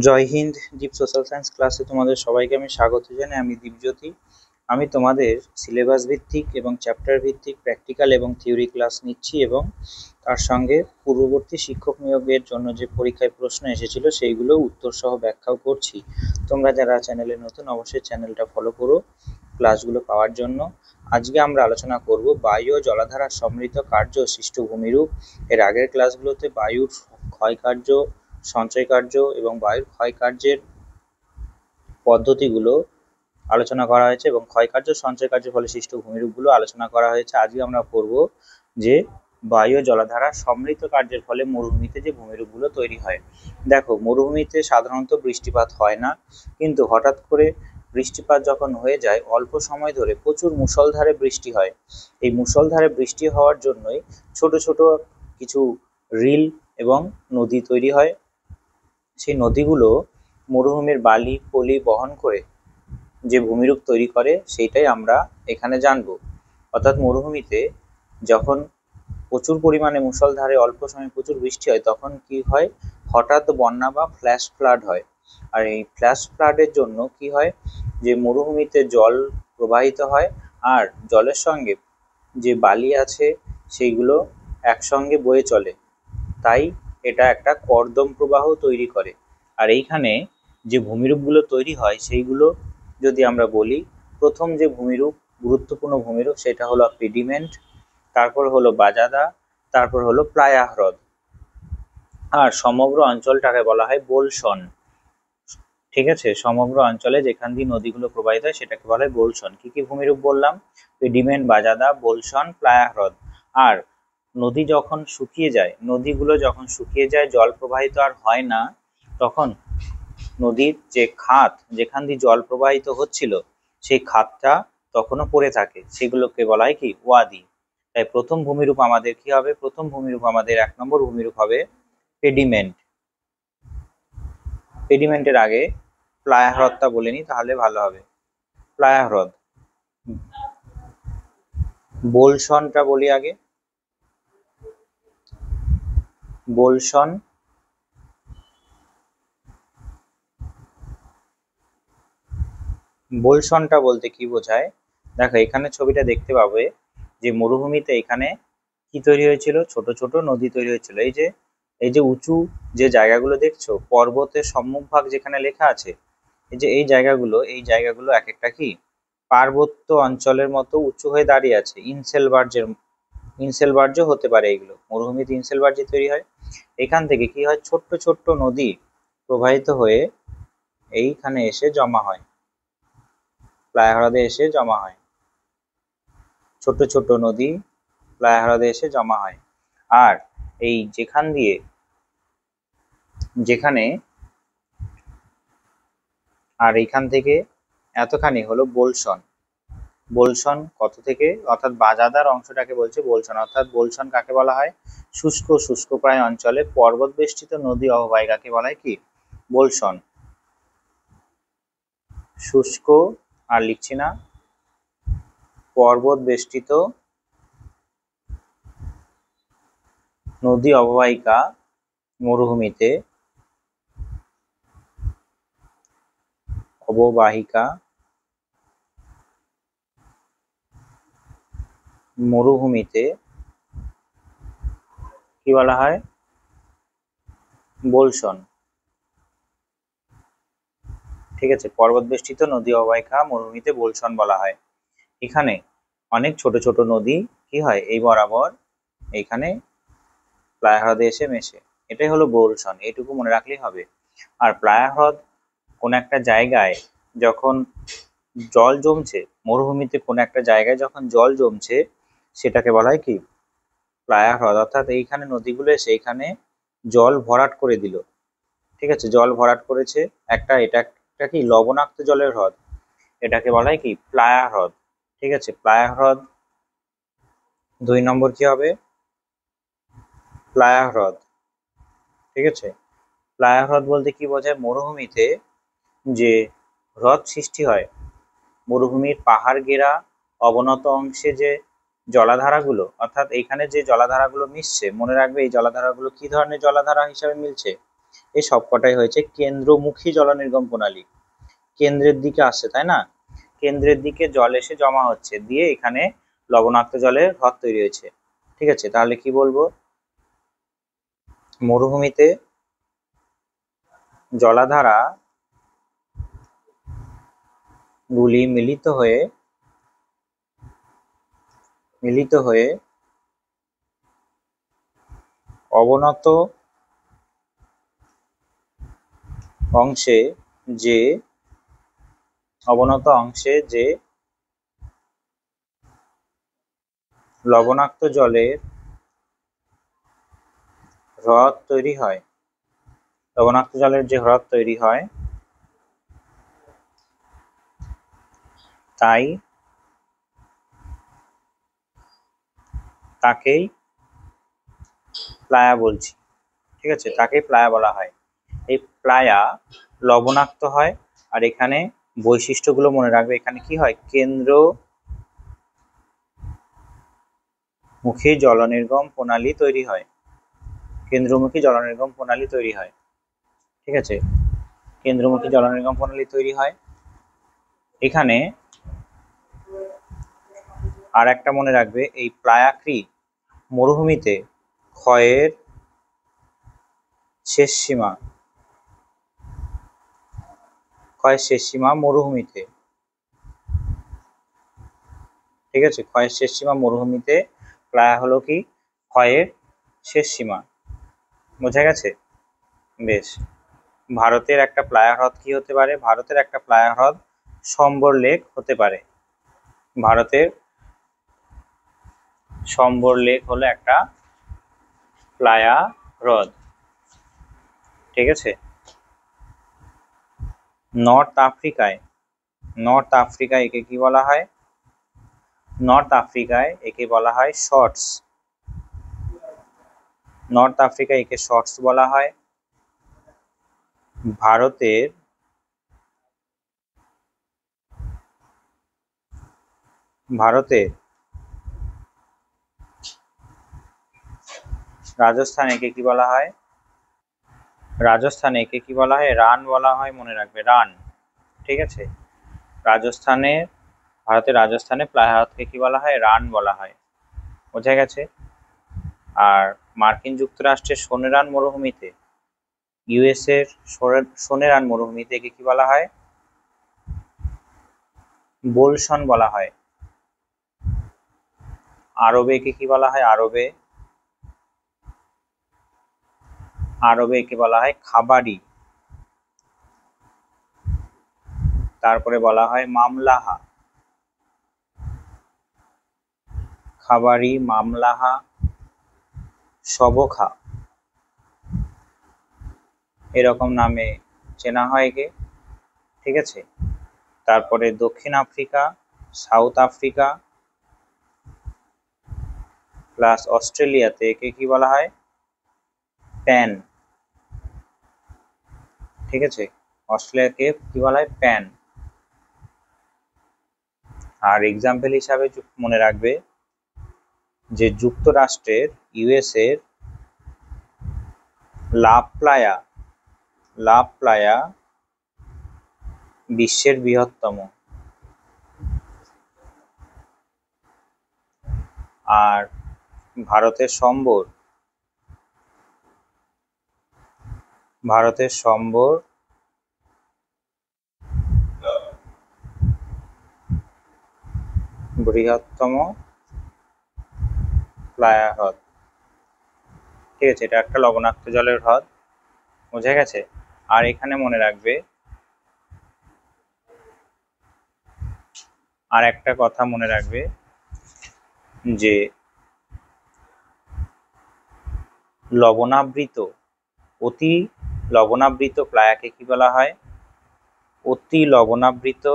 জয় হিন্দ। দীপ social science ক্লাসে তোমাদের সবাইকে আমি স্বাগত জানাই। আমি দীপজ্যোতি। আমি তোমাদের সিলেবাস ভিত্তিক এবং চ্যাপ্টার ভিত্তিক প্র্যাকটিক্যাল এবং থিওরি ক্লাস নিচ্ছি এবং তার সঙ্গে পূর্ববর্তী শিক্ষক নিয়োগের জন্য যে পরীক্ষায় প্রশ্ন এসেছিল সেইগুলো উত্তর সহ ব্যাখ্যাও করছি। তোমরা যারা চ্যানেলে নতুন অবশ্যই চ্যানেলটা ফলো করো ক্লাসগুলো পাওয়ার জন্য। আজকে আমরা আলোচনা করব বায়ু ও জলাধারার সমৃদ্ধ কার্য ও সৃষ্ট ভূমিরূপ। এর আগের ক্লাসগুলোতে বায়ুর ক্ষয়কার্য, সঞ্চয় কার্য এবং বায়ুর ক্ষয়কার্যের পদ্ধতিগুলো আলোচনা করা হয়েছে এবং ক্ষয়কার্য সঞ্চয় কার্যের ফলে সৃষ্ট ভূমিরূপগুলো আলোচনা করা হয়েছে। আজকে আমরা পড়ব যে বায়ু জলাধারার সমৃদ্ধ কার্যের ফলে মরুভূমিতে যে ভূমিরূপগুলো তৈরি হয়। দেখো, মরুভূমিতে সাধারণত বৃষ্টিপাত হয় না, কিন্তু হঠাৎ করে বৃষ্টিপাত যখন হয়ে যায় অল্প সময় ধরে প্রচুর মুষলধারে বৃষ্টি হয়। এই মুষলধারে বৃষ্টি হওয়ার জন্যই ছোট ছোট কিছু রিল এবং নদী তৈরি হয়। সেই নদীগুলো মরুভূমির বালি পলি বহন করে যে ভূমিরূপ তৈরি করে সেইটাই আমরা এখানে জানব। অর্থাৎ মরুভূমিতে যখন প্রচুর পরিমাণে মুষলধারে অল্প সময়ে প্রচুর বৃষ্টি হয় তখন কি হয়, হঠাৎ বন্যা বা ফ্ল্যাশ ফ্লাড হয়। আর এই ফ্ল্যাশ ফ্লাডের জন্য কি হয়, যে মরুভূমিতে জল প্রবাহিত হয় আর জলের সঙ্গে যে বালি আছে সেইগুলো একসঙ্গে বয়ে চলে, তাই এটা একটা কর্দম প্রবাহ তৈরি করে। আর এইখানে যে ভূমিরূপগুলো তৈরি হয় সেইগুলো যদি আমরা বলি, প্রথম যে ভূমিরূপ, গুরুত্বপূর্ণ ভূমিরূপ, সেটা হলো পেডিমেন্ট, তারপর হলো বাজাদা, তারপর হলো প্লায়া হ্রদ, আর সমগ্র অঞ্চলটাকে বলা হয় বোলসন। ঠিক আছে, সমগ্র অঞ্চলে যেখান দিয়ে নদীগুলো প্রবাহিত হয় সেটাকে বলা হয় বোলসন। কি কি ভূমিরূপ বললাম? পেডিমেন্ট, বাজাদা, বোলসন, প্লায়া হ্রদ। আর নদী যখন শুকিয়ে যায়, নদীগুলো যখন শুকিয়ে যায়, জল প্রবাহিত আর হয় না, তখন নদীর যে খাত, যেখান দিয়ে জল প্রবাহিত হচ্ছিল সেই খাতটা তখনও পড়ে থাকে, সেগুলোকে বলা হয় কি ওয়াদি। তাই প্রথম ভূমিরূপ আমাদের কি হবে? প্রথম ভূমিরূপ আমাদের 1 নম্বর ভূমিরূপ হবে পেডিমেন্ট। পেডিমেন্টের আগে প্লায়া হ্রদটা বলে নি তাহলে ভালো হবে। প্লায়া হ্রদ। বোলসনটা বলি আগে। বোলসন বোলসনটা বলতে কি বোঝায়? দেখো, এখানে ছবিটা দেখতে পাবে যে মরুভূমিতে এখানে কি তৈরি হয়েছিল, ছোট ছোট নদী তৈরি হয়েছিল। এই যে উঁচু যে জায়গাগুলো দেখছো, পর্বতের সম্মুখভাগ যেখানে লেখা আছে, এই জায়গাগুলো এক একটা কি পার্বত্য অঞ্চলের মতো উঁচু হয়ে দাঁড়িয়ে আছে। ইনসেলবার্জ হতে পারে এগুলো, মরুভূমিতে ইনসেলবার্জ তৈরি হয়। এখান থেকে কি হয়, ছোট্ট ছোট্ট নদী প্রবাহিত হয়ে এইখানে এসে জমা হয়, প্লায়া হ্রদে এসে জমা হয়। ছোট ছোট নদী প্লায়া হ্রদে এসে জমা হয়। আর এই এইখান থেকে এতখানি হলো বোলসন। বোলসন কত থেকে, অর্থাৎ বাজাদার অংশটাকে বলছে বোলসন। অর্থাৎ বোলসন কাকে বলা হয়? শুষ্ক প্রায় অঞ্চলে পর্বত বেষ্টিত নদী অববাহিকাকে বলা হয় কি বোলসন। শুষ্ক, আর লিখছি না, পর্বত বেষ্টিত নদী অববাহিকা মরুভূমিতে কি বলা হয়? বোলসন। ঠিক আছে, পর্বত বেষ্টিত নদী অববাহিকা মরুভূমিতে বোলসন বলা হয়। এখানে অনেক ছোট ছোট নদী কি হয়, এই বরাবর এইখানে প্লায়া হ্রদে এসে মেশে, এটাই হলো বোলসন। এইটুকু মনে রাখলেই হবে। আর প্লায়া হ্রদ কোন একটা জায়গায় যখন জল জমছে, মরুভূমিতে কোন একটা জায়গায় যখন জল জমছে সেটাকে বলা হয় কি প্লায়া হ্রদ। অর্থাৎ এইখানে নদীগুলো এসে এইখানে জল ভরাট করে দিল। ঠিক আছে, জল ভরাট করেছে এটা একটা কি লবণাক্ত জলের হ্রদ, এটাকে বলা হয় কি প্লায়া হ্রদ। ঠিক আছে, প্লায়া হ্রদ 2 নম্বর কি হবে? প্লায়া হ্রদ। ঠিক আছে, প্লায়া হ্রদ বলতে কি বোঝায়? মরুভূমিতে যে হ্রদ সৃষ্টি হয়, মরুভূমির পাহাড় ঘেরা অবনত অংশে যে জলাধারাগুলো, অর্থাৎ এইখানে যে জলাধারাগুলো মিশছে, মনে রাখবে এই জলাধারাগুলো কি ধরনের জলাধারা হিসাবে মিলছে? এই সবকটাই হয়েছে কেন্দ্রমুখী জলনির্গম প্রণালী। কেন্দ্রের দিকে আসছে, তাই না? কেন্দ্রের দিকে জল এসে জমা হচ্ছে, দিয়ে এখানে লবণাক্ত জলের হ্রদ তৈরি হয়েছে। ঠিক আছে, তাহলে কি বলবো? মরুভূমিতে জলাধারা গুলি মিলিত হয়ে অবনত অংশে যে লবণাক্ত জলের হ্রদ তৈরি হয়, তাকেই প্লায়া বলছি। ঠিক আছে, তাকেই প্লায়া বলা হয়। এই প্লায়া লবণাক্ত হয়, আর এখানে বৈশিষ্ট্যগুলো মনে রাখবে। এখানে কি হয়? কেন্দ্রমুখী জলনির্গম প্রণালী তৈরি হয়। ঠিক আছে, কেন্দ্রমুখী জলনির্গম প্রণালী তৈরি হয়। এখানে আর একটা মনে রাখবে, এই প্লায়াক্রি মরুভূমিতে ক্ষয়ের শেষ সীমা মরুভূমিতে। ঠিক আছে, ক্ষয়ের শেষ সীমা মরুভূমিতে। প্লায়া হলো কি? ক্ষয়ের শেষ সীমা। বোঝা গেছে? বেশ। ভারতের একটা প্লায়া হ্রদ কি হতে পারে? ভারতের একটা প্লায়া হ্রদ সম্বর লেক হতে পারে। ভারতের সম্বর লেক হলো একটা প্লায়া হ্রদ। ঠিক আছে, নর্থ আফ্রিকায় একে কি বলা হয়? নর্থ আফ্রিকায় একে বলা হয় শর্টস। নর্থ আফ্রিকায় একে শর্টস বলা হয়। ভারতের রাজস্থানে একে কি বলা হয়? রাজস্থানে একে কি বলা হয়? রান বলা হয়, মনে রাখবে, রান। ঠিক আছে, ভারতের রাজস্থানে প্লায়া হ্রদকে কি বলা হয়? রান বলা হয়। বোঝা গেছে? আর মার্কিন যুক্তরাষ্ট্রের সোনেরান মরুভূমিতে, ইউএস এর সোনেরান মরুভূমিতে একে কি বলা হয়? বোলসন বলা হয়। আরবে একে কি বলা হয়? আরবে একে বলা হয় খাবারি। তারপরে বলা হয় মামলাহা। খাবারি, মামলাহা, সবখা, এরকম নামে চেনা হয় একে। ঠিক আছে, তারপরে দক্ষিণ আফ্রিকা, সাউথ আফ্রিকা প্লাস অস্ট্রেলিয়াতে একে কি বলা হয়? প্যান। ঠিক আছে, অস্ট্রেলিয়াকে কি বলা হয়? প্যান। আর এক্সাম্পল হিসাবে মনে রাখবে যে যুক্তরাষ্ট্রের, ইউএস এর লা প্লায়া বিশ্বের বৃহত্তম। আর ভারতের সম্বর বৃহত্তম প্লায়া হ্রদ। ঠিক আছে, এটা একটা লবণাক্ত জলের হ্রদ। বোঝা গেছে? আর এখানে মনে রাখবে আর একটা কথা মনে রাখবে যে অতি লবণাবৃত প্লায়াকে কি বলা হয়? অতি লবণাবৃত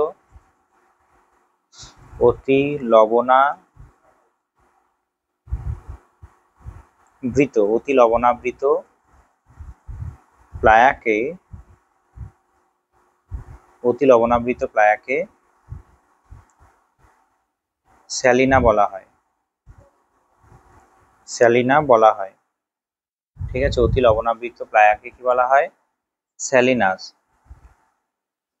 প্লায়াকে স্যালিনা বলা হয়। ঠিক আছে, অতি লবণাবৃত প্লায়াকে কি বলা হয়? স্যালিনাস।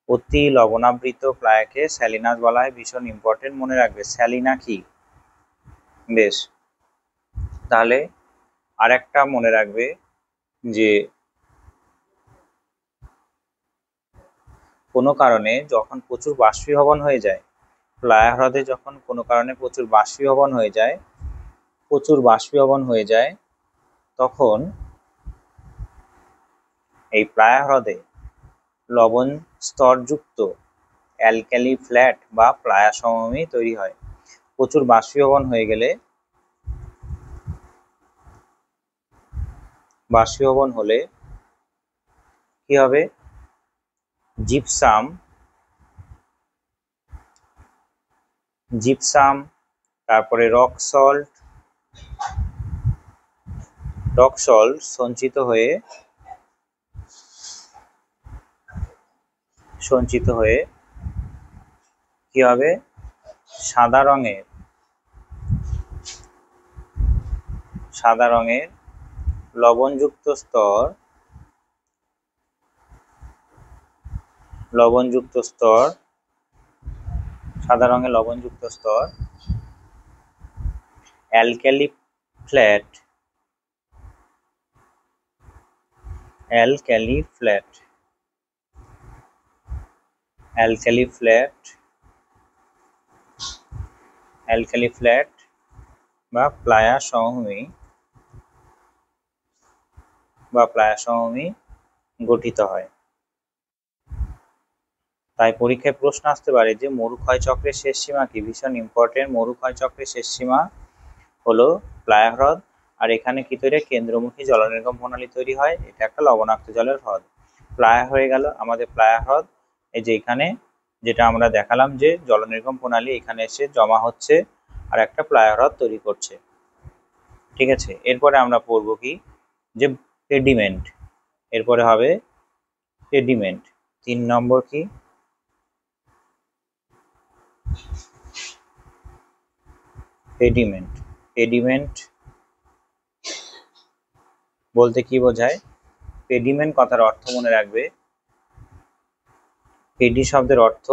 অতি লবণাবৃত প্লায়াকে স্যালিনাস বলা হয়। ভীষণ ইম্পর্টেন্ট, মনে রাখবে স্যালিনা কি। বেশ, তাহলে আরেকটা মনে রাখবে যে কোনো কারণে যখন প্রচুর বাষ্পীভবন হয়ে যায়, প্লায়া হ্রদে যখন কোনো কারণে প্রচুর বাষ্পীভবন হয়ে যায় তখন এই প্লায়া হ্রদে লবণ স্তরযুক্ত অ্যালকালি ফ্ল্যাট বা প্লায়া সমভূমি তৈরি হয়। প্রচুর বাষ্পীভবন হলে কি হবে? জিপসাম, তারপরে রক সল্ট সঞ্চিত হয়ে কি হবে? সাদা রঙের লবণযুক্ত স্তর সাদা রঙের লবণযুক্ত স্তর অ্যালকালি ফ্ল্যাট বা প্লায়া সমভূমি গঠিত হয়। তাই পরীক্ষায় প্রশ্ন আসতে পারে যে মরু ক্ষয়চক্রের শেষ সীমা কি? ভীষণ ইম্পর্টেন্ট, মরু ক্ষয়চক্রের শেষ সীমা হলো প্লায়া হ্রদ। আর এখানে কি তৈরি হয়? কেন্দ্রমুখী জলনির্গম প্রণালী তৈরি হয়। এটা একটা লবণাক্ত জলের হ্রদ। প্লায়া হয়ে গেল আমাদের প্লায়া হ্রদ। এই যে এখানে যেটা আমরা দেখালাম যে জলনির্গম প্রণালী এখানে এসে জমা হচ্ছে আর একটা প্লায়া হ্রদ তৈরি করছে। ঠিক আছে, এরপরে আমরা পড়বো কি? যে পেডিমেন্ট। এরপরে হবে পেডিমেন্ট। 3 নম্বর কি? পেডিমেন্ট বলতে কি বোঝায়? পেডিমেন্ট কথার অর্থ মনে রাখবে, পেডি শব্দের অর্থ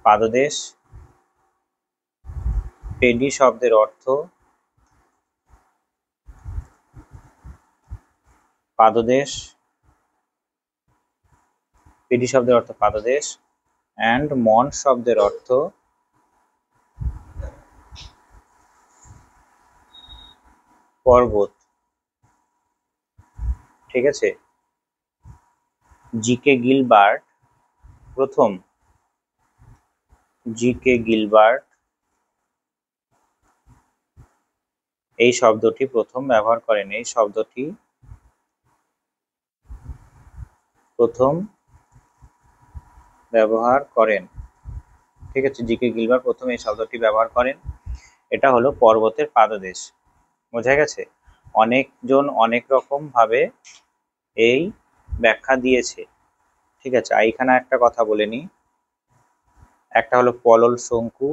পাদদেশ। পেডি শব্দের অর্থ পাদদেশ অ্যান্ড মন শব্দের অর্থ পর্বত। ঠিক আছে, জিকে গিলবার্ট এই শব্দটি প্রথম ব্যবহার করেন। ঠিক আছে, জিকে গিলবার্ট প্রথম এই শব্দটি ব্যবহার করেন। এটা হলো পর্বতের পাদদেশ। বোঝা গেছে? অনেকজন অনেক রকম ভাবে এই ব্যাখ্যা দিয়েছে। ঠিক আছে, এইখানে একটা কথা বলে নি, একটা হলো পলল শঙ্কু,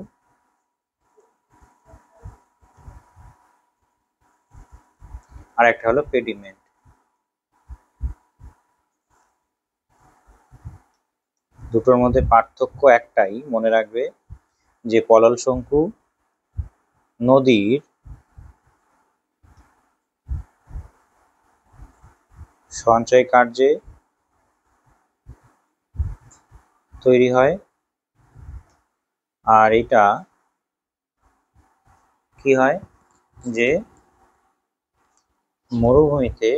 আর একটা হলো পেডিমেন্ট। দুটোর মধ্যে পার্থক্য একটাই, মনে রাখবে যে পলল শঙ্কু নদীর সঞ্চয় কার্যে তৈরি হয়, আর এটা কি হয়? যে মরুভূমিতে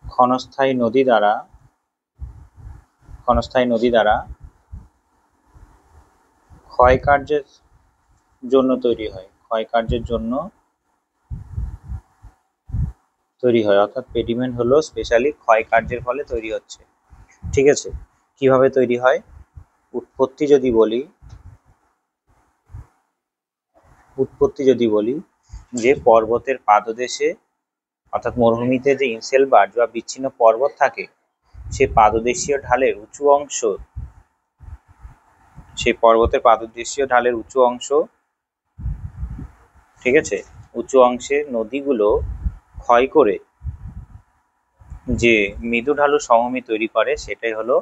ক্ষণস্থায়ী নদী দ্বারা ক্ষয়কার্যের জন্য তৈরি হয়। অর্থাৎ পেডিমেন্ট হলো স্পেশালি ক্ষয়কার্যের ফলে তৈরি হচ্ছে। ঠিক আছে, কিভাবে তৈরি হয়? উৎপত্তি যদি বলি যে পর্বতের পাদদেশে, অর্থাৎ মরুভূমিতে যে ইনসেলবার্ট বা বিচ্ছিন্ন পর্বত থাকে, সেই পর্বতের পাদদেশীয় ঢালের উঁচু অংশ ঠিক আছে, উঁচু অংশের নদীগুলো ক্ষয় করে যে মৃদু ঢালু সমভূমি তৈরি করে সেটাই হলো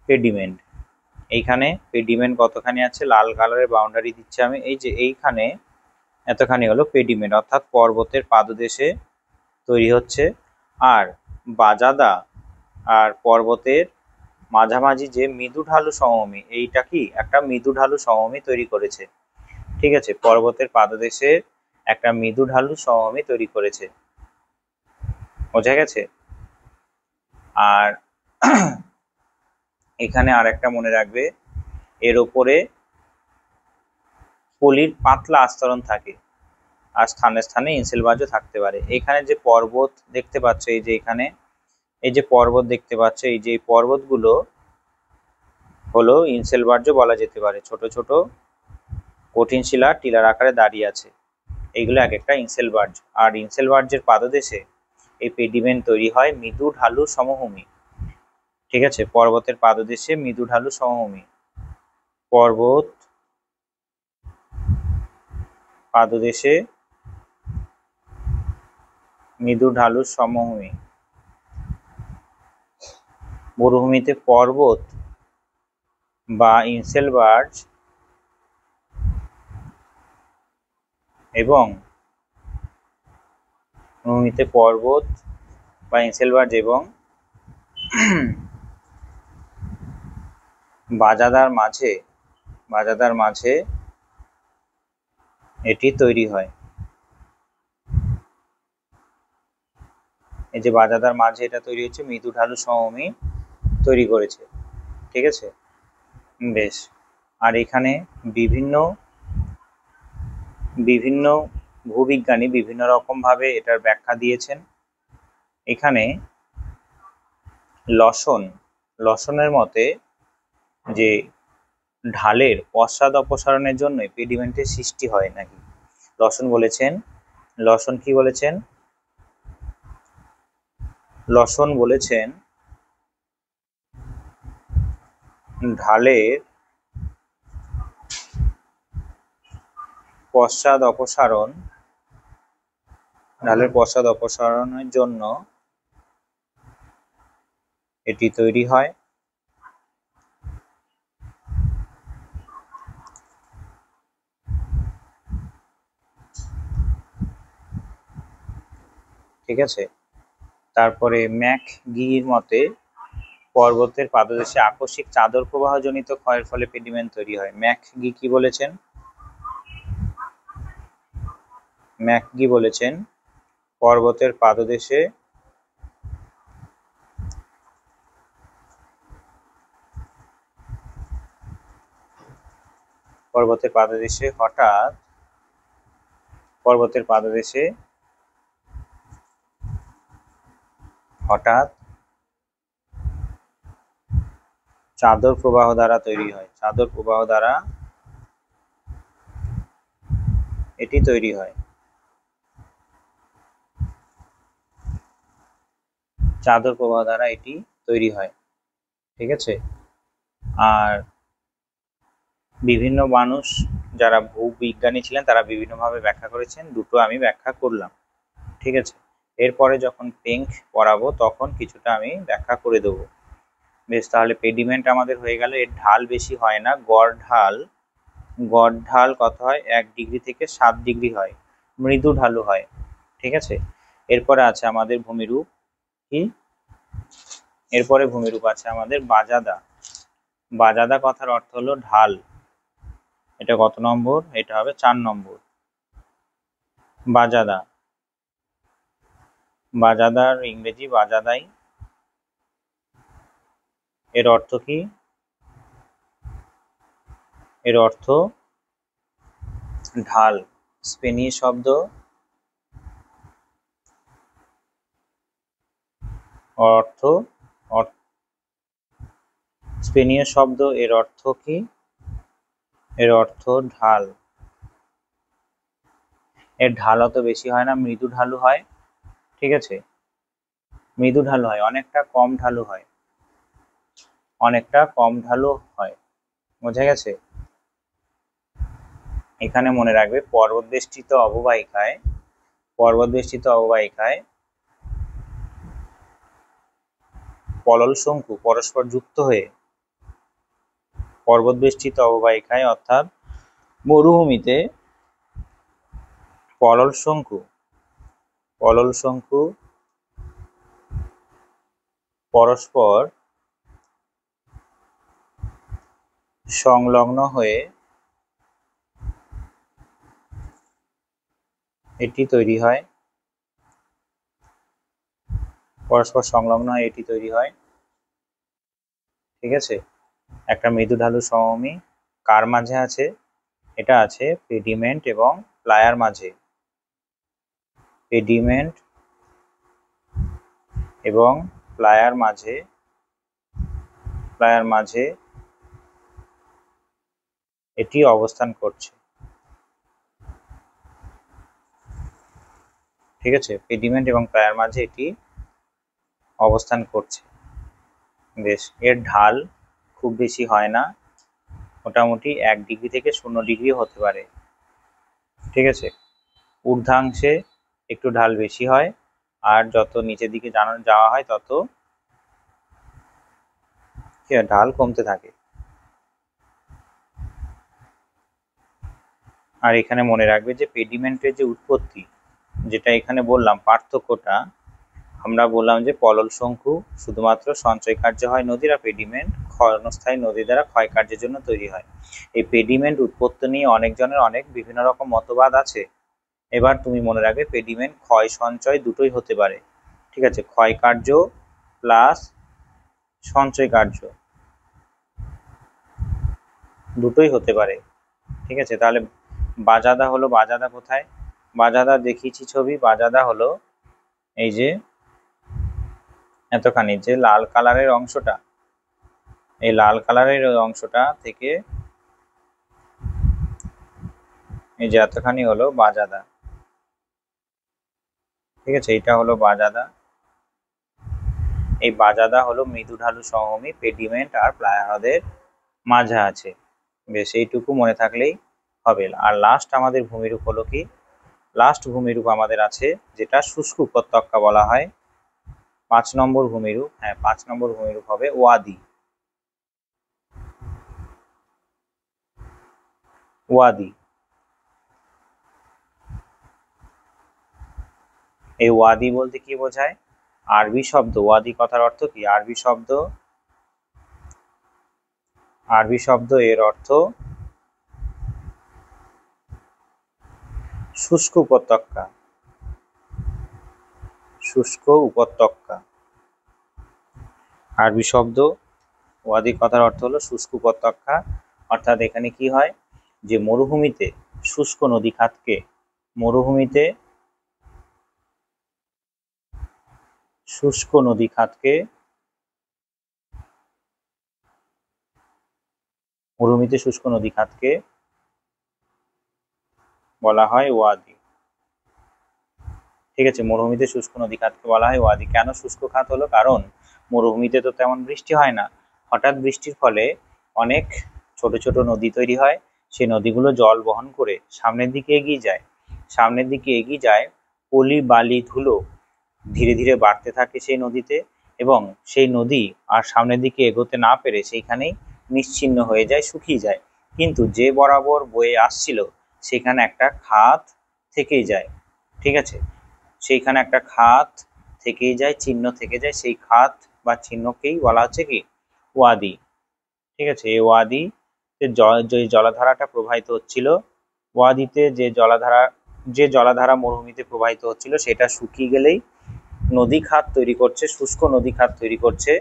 পেডিমেন্ট। এইখানে পেডিমেন্ট কতখানি আছে, লাল কালারের বাউন্ডারি দিচ্ছে আমি, এই যে এইখানে এতখানি হলো পেডিমেন্ট, অর্থাৎ পর্বতের পাদদেশে তৈরি হচ্ছে। আর বাজাদা আর পর্বতের মাঝামাঝি যে মৃদু ঢালু সমভূমি, এইটা কি একটা মৃদু ঢালু সমভূমি তৈরি করেছে। ঠিক আছে, পর্বতের পাদদেশে একটা মৃদু ঢালু সমভূমি তৈরি করেছে, বোঝা গেছে। আর এখানে আর একটা মনে রাখবে, এর ওপরে পলির পাতলা আস্তরণ থাকে, আর স্থানে স্থানে ইনসেলবার্জও থাকতে পারে। এখানে যে পর্বত দেখতে পাচ্ছ, এই যে এখানে এই যে পর্বত দেখতে পাচ্ছ, এই যে পর্বতগুলো হলো ইনসেলবার্জ বলা যেতে পারে। ছোট ছোট কঠিন শিলা টিলার আকারে দাঁড়িয়ে আছে, এইগুলো এক একটা ইনসেলবার্জ। আর ইনসেলবার্জের পাদদেশে এই পেডিমেন্ট তৈরি হয় মৃদু ঢালু সমভূমি। ঠিক আছে, পর্বতের পাদদেশে মৃদু ঢালু সমভূমি, পর্বত পাদদেশে মৃদু ঢালু সমভূমি। মরুভূমিতে পর্বত বা ইনসেলবার্জ এবং মরুভূমিতে পর্বত বা ইনসেলবার্জ এবং বাজাদার মাঝে এটি তৈরি হয়। এই যে বাজাদার মাঝে এটা তৈরি হচ্ছে, মৃদু ঢালু সমভূমি তৈরি করেছে। ঠিক আছে, বেশ। আর এখানে বিভিন্ন বিভিন্ন ভূবিজ্ঞানী বিভিন্ন রকম ভাবে এটার ব্যাখ্যা দিয়েছেন। এখানে লসনের মতে যে ঢালের পশ্চাৎ অপসারণের জন্য পেডিমেন্টের সৃষ্টি হয় নাকি। লসন কি বলেছেন, লসন বলেছেন ঢালের পশ্চাৎ অপসারণের জন্য এটি তৈরি হয়। ঠিক আছে, তারপরে ম্যাকগির মতে পর্বতের পাদদেশে আকস্মিক চাদর প্রবাহজনিত ক্ষয়ের ফলে পেডিমেন্ট তৈরি হয়। ম্যাকগি কি বলেছেন, ম্যাকগি বলেছেন পর্বতের পাদদেশে হঠাৎ চাদর প্রবাহ দ্বারা তৈরি হয়, চাদর প্রবাহ দ্বারা এটি তৈরি হয়, চাদর প্রবাহ দ্বারা এটি তৈরি হয়। ঠিক আছে, আর বিভিন্ন মানুষ যারা ভূবিজ্ঞানী ছিলেন তারা বিভিন্নভাবে ব্যাখ্যা করেছেন, দুটো আমি ব্যাখ্যা করলাম। ঠিক আছে, এরপরে যখন পেঙ্ক পড়াবো তখন কিছুটা আমি ব্যাখ্যা করে দেবো। বেশ, তাহলে পেডিমেন্ট আমাদের হয়ে গেল। এর ঢাল বেশি হয় না, গড় ঢাল কত হয়, 1 ডিগ্রি থেকে 7 ডিগ্রি হয়, মৃদু ঢালু হয়। ঠিক আছে, এরপরে আছে আমাদের ভূমিরূপ। কি, এরপরে ভূমিরূপ আছে আমাদের বাজাদা কথার অর্থ হলো ঢাল। এটা কত নম্বর, এটা হবে 4 নম্বর। বাজাদার ইংরেজি বাজাদাই। এর অর্থ কি, এর অর্থ ঢাল। স্পেনীয় শব্দ এর অর্থ কি, এর অর্থ ঢাল। এর ঢাল অত বেশি হয় না, মৃদু ঢালু হয়। ঠিক আছে, মৃদু ঢালু হয়, অনেকটা কম ঢালু হয়, বোঝা গেছে। এখানে মনে রাখবে পর্বতবেষ্টিত অববাহিকায় পলল শঙ্কু পরস্পর যুক্ত হয়ে পর্বতবেষ্টিত অববাহিকায় অর্থাৎ মরুভূমিতে পলল শঙ্কু পরস্পর সংলগ্ন হয়ে এটি তৈরি হয় ঠিক আছে। একটা মৃদু ঢালু সমভূমি কার মাঝে আছে? এটা আছে পেডিমেন্ট এবং প্লায়ার মাঝে। পেডিমেন্ট এবং প্লায়ার মাঝে এটি অবস্থান করছে। ঠিক আছে, পেডিমেন্ট এবং প্লায়ার মাঝে এটি অবস্থান করছে। বেশ, এর ঢাল খুব বেশি হয় না, মোটামুটি 1 ডিগ্রি থেকে 0 ডিগ্রি হতে পারে। ঠিক আছে, ঊর্ধ্বাংশে একটু ঢাল বেশি হয়, আর যত নিচের দিকে যাওয়া হয় তত ঢাল কমতে থাকে। আর এখানে মনে রাখবে যে পেডিমেন্টের যে উৎপত্তি, যেটা এখানে বললাম পার্থক্যটা, আমরা বললাম যে পলল শঙ্কু শুধুমাত্র সঞ্চয় কার্য হয় নদীর, আর পেডিমেন্ট ক্ষণস্থায়ী নদী দ্বারা ক্ষয় কার্যের জন্য তৈরি হয়। এই পেডিমেন্ট উৎপত্তি নিয়ে অনেকজনের অনেক বিভিন্ন রকম মতবাদ আছে। এবার তুমি মনে রাখবে পেডিমেন্ট ক্ষয় সঞ্চয় দুটোই হতে পারে। ঠিক আছে, ক্ষয় কার্য প্লাস সঞ্চয় কার্য দুটোই হতে পারে। ঠিক আছে, তাহলে বাজাদা হলো, বাজাদা কোথায়? বাজাদা দেখিয়েছি ছবি। বাজাদা হলো এই যে এতখানি, যে লাল কালারের অংশটা, এই লাল কালারের ওই অংশটা থেকে এই যে এতখানি হলো বাজাদা। ঠিক আছে, এটা হলো বাজাদা। এই বাজাদা হলো মৃদু ঢালু সমভূমি পেডিমেন্ট আর প্লায়া হ্রদের মাঝে আছে। বেশ, এইটুকু মনে থাকলেই হবে। আর লাস্ট আমাদের ভূমিরূপ হলো কি? লাস্ট ভূমিরূপ আমাদের আছে যেটা শুষ্ক উপত্যকা বলা হয়। 5 নম্বর ভূমিরূপ, হ্যাঁ 5 নম্বর ভূমিরূপ হবে ওয়াদি। এই ওয়াদি বলতে কি বোঝায়? আরবি শব্দ ওয়াদি কথার অর্থ কি? আরবি শব্দ এর অর্থ শুষ্ক উপত্যকা। আরবি শব্দ ওয়াদি কথার অর্থ হলো শুষ্ক উপত্যকা। অর্থাৎ এখানে কি হয়, যে মরুভূমিতে শুষ্ক নদী খাতকে বলা হয় ওয়াদি। ঠিক আছে, মরুভূমিতে শুষ্ক নদী খাতকে বলা হয় ওয়াদি। কেন শুষ্ক খাত হলো? কারণ মরুভূমিতে তো তেমন বৃষ্টি হয় না। হঠাৎ বৃষ্টির ফলে অনেক ছোট ছোট নদী তৈরি হয়। সেই নদীগুলো জল বহন করে সামনের দিকে এগিয়ে যায়। পলি বালি ধুলো ধীরে ধীরে বাড়তে থাকে সেই নদীতে, এবং সেই নদী আর সামনের দিকে এগোতে না পেরে সেইখানেই নিশ্চিহ্ন হয়ে যায়, শুকিয়ে যায়। কিন্তু যে বরাবর বয়ে আসছিল সেখানে একটা খাত থেকেই যায়। ঠিক আছে, সেইখানে একটা খাত থেকেই যায়, চিহ্ন থেকে যায়। সেই খাত বা চিহ্নকেই বলা হচ্ছে কি? ওয়াদি। ঠিক আছে, এই ওয়াদি যে জলাধারাটা প্রবাহিত হচ্ছিল, ওয়াদিতে যে জলাধারা মরুভূমিতে প্রবাহিত হচ্ছিল সেটা শুকিয়ে গেলেই নদী খাত তৈরি করছে, শুষ্ক নদী খাত তৈরি করছে,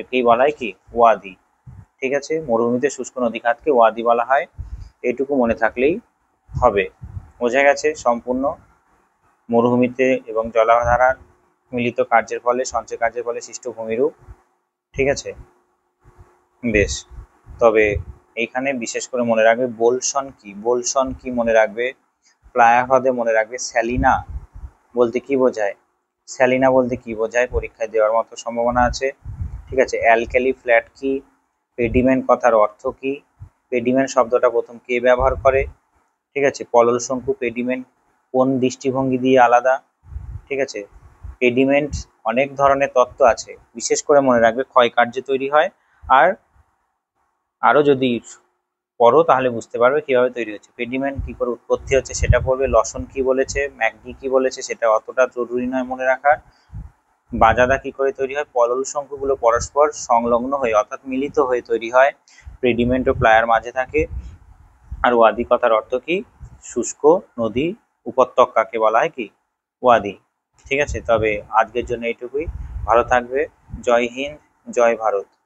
একেই বলা হয় কি? ওয়াদি। ঠিক আছে, মরুভূমিতে শুষ্ক নদী খাতকে ওয়াদি বলা হয়। এইটুকু মনে থাকলেই হবে। বোঝা গেছে সম্পূর্ণ মরুভূমিতে এবং জলাধারার মিলিত কার্যের ফলে, সঞ্চয় কার্যের ফলে সৃষ্ট ভূমিরূপ। ঠিক আছে, বেশ। তবে এইখানে বিশেষ করে মনে রাখবে বোলসন কি মনে রাখবে। প্লায়া হ্রদে মনে রাখবে স্যালিনা বলতে কি বোঝায়? পরীক্ষায় দেওয়ার মতো সম্ভাবনা আছে। ঠিক আছে, অ্যালকালি ফ্ল্যাট কি? পেডিমেন্ট কথার অর্থ কি? পেডিমেন্ট শব্দটা প্রথম কে ব্যবহার করে? ঠিক আছে। পলল শঙ্কু পেডিমেন্ট কোন দৃষ্টিভঙ্গি দিয়ে আলাদা? ঠিক আছে। পেডিমেন্ট অনেক ধরনের তত্ত্ব আছে, বিশেষ করে মনে রাখবে ক্ষয় কার্যে তৈরি হয়। আর আরো যদি পড়ো তাহলে বুঝতে পারবে কিভাবে তৈরি হচ্ছে। পেডিমেন্ট কি করে উৎপত্তি হচ্ছে সেটা পড়বে। লসন কি বলেছে, ম্যাকগি কি বলেছে সেটা অতটা জরুরি নয় মনে রাখার। বাজাদা কি করে তৈরি হয়? পলল শঙ্কুগুলো পরস্পর সংলগ্ন হয়ে অর্থাৎ মিলিত হয়ে তৈরি হয়, পেডিমেন্ট ও প্লায়ার মাঝে থাকে। আর ওয়াদি কথার অর্থ কি? শুষ্ক নদী উপত্যকাকে বলা হয় কি ওয়াদি। ঠিক আছে, তবে আজকের জন্য এইটুকুই। ভালো থাকবে। জয় হিন্দ, জয় ভারত।